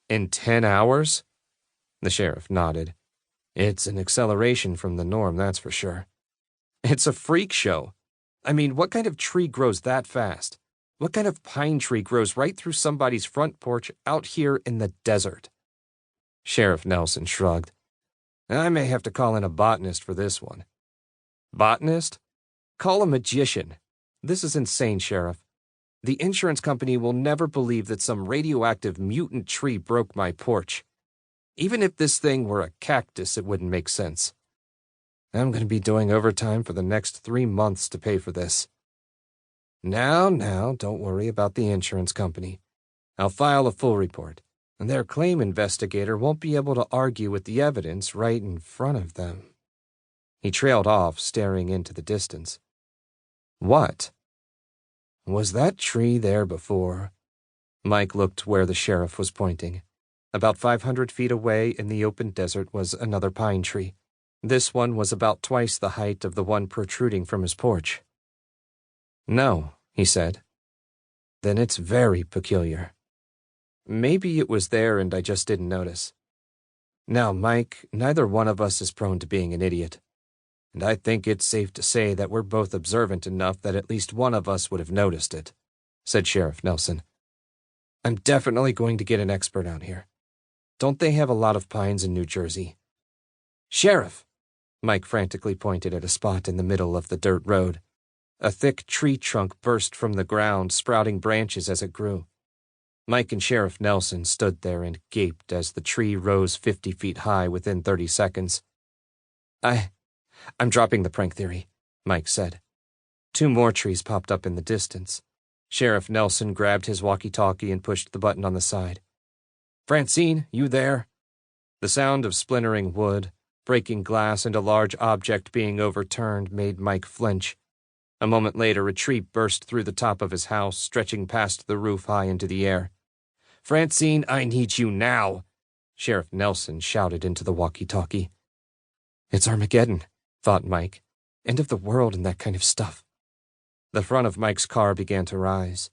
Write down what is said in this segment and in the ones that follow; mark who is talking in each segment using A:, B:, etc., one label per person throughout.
A: In 10 hours? The sheriff nodded. It's an acceleration from the norm, that's for sure. It's a freak show. I mean, what kind of tree grows that fast? What kind of pine tree grows right through somebody's front porch out here in the desert? Sheriff Nelson shrugged. I may have to call in a botanist for this one. Botanist? Call a magician. This is insane, Sheriff. The insurance company will never believe that some radioactive mutant tree broke my porch. Even if this thing were a cactus, it wouldn't make sense. I'm going to be doing overtime for the next 3 months to pay for this. Now, don't worry about the insurance company. I'll file a full report, and their claim investigator won't be able to argue with the evidence right in front of them. He trailed off, staring into the distance. What? Was that tree there before? Mike looked where the sheriff was pointing. About 500 feet away in the open desert was another pine tree. This one was about twice the height of the one protruding from his porch. No, he said. Then it's very peculiar. Maybe it was there and I just didn't notice. Now, Mike, neither one of us is prone to being an idiot. And I think it's safe to say that we're both observant enough that at least one of us would have noticed it, said Sheriff Nelson. I'm definitely going to get an expert out here. Don't they have a lot of pines in New Jersey? Sheriff! Mike frantically pointed at a spot in the middle of the dirt road. A thick tree trunk burst from the ground, sprouting branches as it grew. Mike and Sheriff Nelson stood there and gaped as the tree rose 50 feet high within 30 seconds. I'm dropping the prank theory, Mike said. 2 more trees popped up in the distance. Sheriff Nelson grabbed his walkie-talkie and pushed the button on the side. Francine, you there? The sound of splintering wood, breaking glass, and a large object being overturned made Mike flinch. A moment later, a tree burst through the top of his house, stretching past the roof high into the air. Francine, I need you now, Sheriff Nelson shouted into the walkie-talkie. It's Armageddon, thought Mike. End of the world and that kind of stuff. The front of Mike's car began to rise.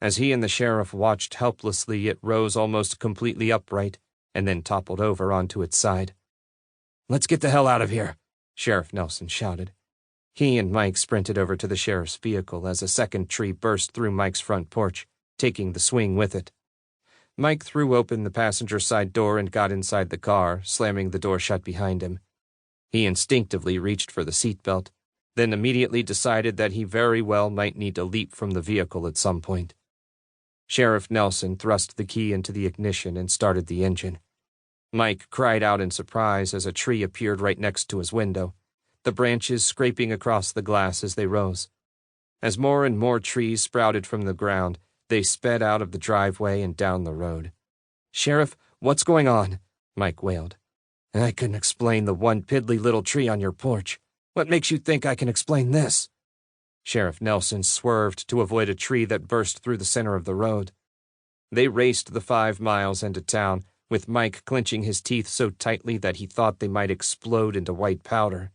A: As he and the sheriff watched helplessly, it rose almost completely upright and then toppled over onto its side. Let's get the hell out of here, Sheriff Nelson shouted. He and Mike sprinted over to the sheriff's vehicle as a second tree burst through Mike's front porch, taking the swing with it. Mike threw open the passenger side door and got inside the car, slamming the door shut behind him. He instinctively reached for the seatbelt, then immediately decided that he very well might need to leap from the vehicle at some point. Sheriff Nelson thrust the key into the ignition and started the engine. Mike cried out in surprise as a tree appeared right next to his window, the branches scraping across the glass as they rose. As more and more trees sprouted from the ground, they sped out of the driveway and down the road. Sheriff, what's going on? Mike wailed. I couldn't explain the one piddly little tree on your porch. What makes you think I can explain this? Sheriff Nelson swerved to avoid a tree that burst through the center of the road. They raced the 5 miles into town, with Mike clenching his teeth so tightly that he thought they might explode into white powder.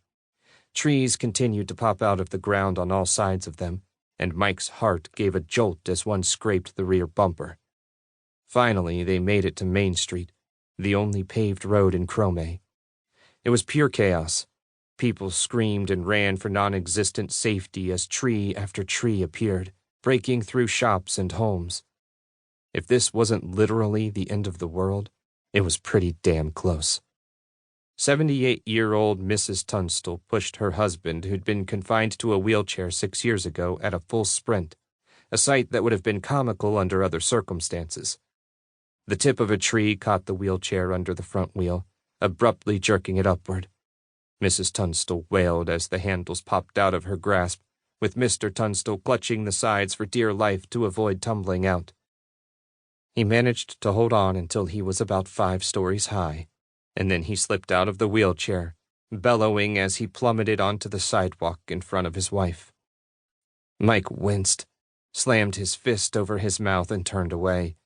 A: Trees continued to pop out of the ground on all sides of them, and Mike's heart gave a jolt as one scraped the rear bumper. Finally, they made it to Main Street, the only paved road in Cromay. It was pure chaos. People screamed and ran for non-existent safety as tree after tree appeared, breaking through shops and homes. If this wasn't literally the end of the world, it was pretty damn close. 78-year-old Mrs. Tunstall pushed her husband, who'd been confined to a wheelchair 6 years ago, at a full sprint, a sight that would have been comical under other circumstances. The tip of a tree caught the wheelchair under the front wheel, abruptly jerking it upward. Mrs. Tunstall wailed as the handles popped out of her grasp, with Mr. Tunstall clutching the sides for dear life to avoid tumbling out. He managed to hold on until he was about 5 stories high, and then he slipped out of the wheelchair, bellowing as he plummeted onto the sidewalk in front of his wife. Mike winced, slammed his fist over his mouth, and turned away.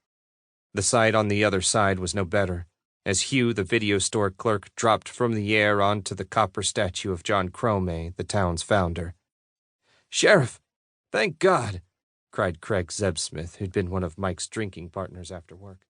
A: The sight on the other side was no better, as Hugh, the video store clerk, dropped from the air onto the copper statue of John Cromay, the town's founder. "Sheriff! Thank God!" cried Craig Zebsmith, who'd been one of Mike's drinking partners after work.